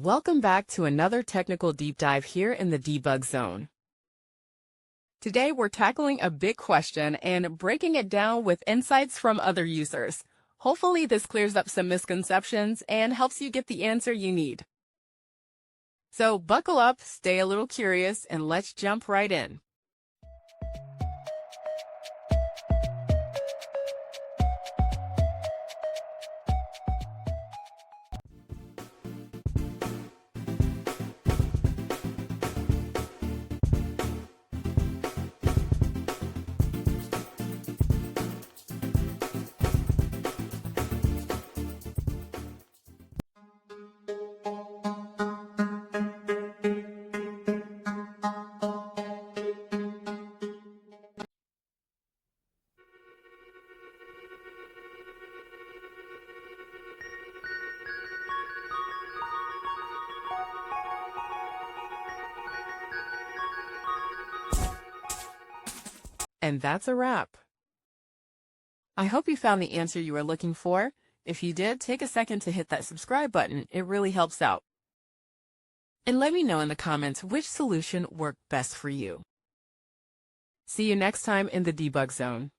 Welcome back to another technical deep dive here in the debug zone. Today we're tackling a big question and breaking it down with insights from other users. Hopefully this clears up some misconceptions and helps you get the answer you need. So buckle up, stay a little curious, and let's jump right in. And that's a wrap. I hope you found the answer you were looking for. If you did, take a second to hit that subscribe button. It really helps out. And let me know in the comments which solution worked best for you. See you next time in the debug zone.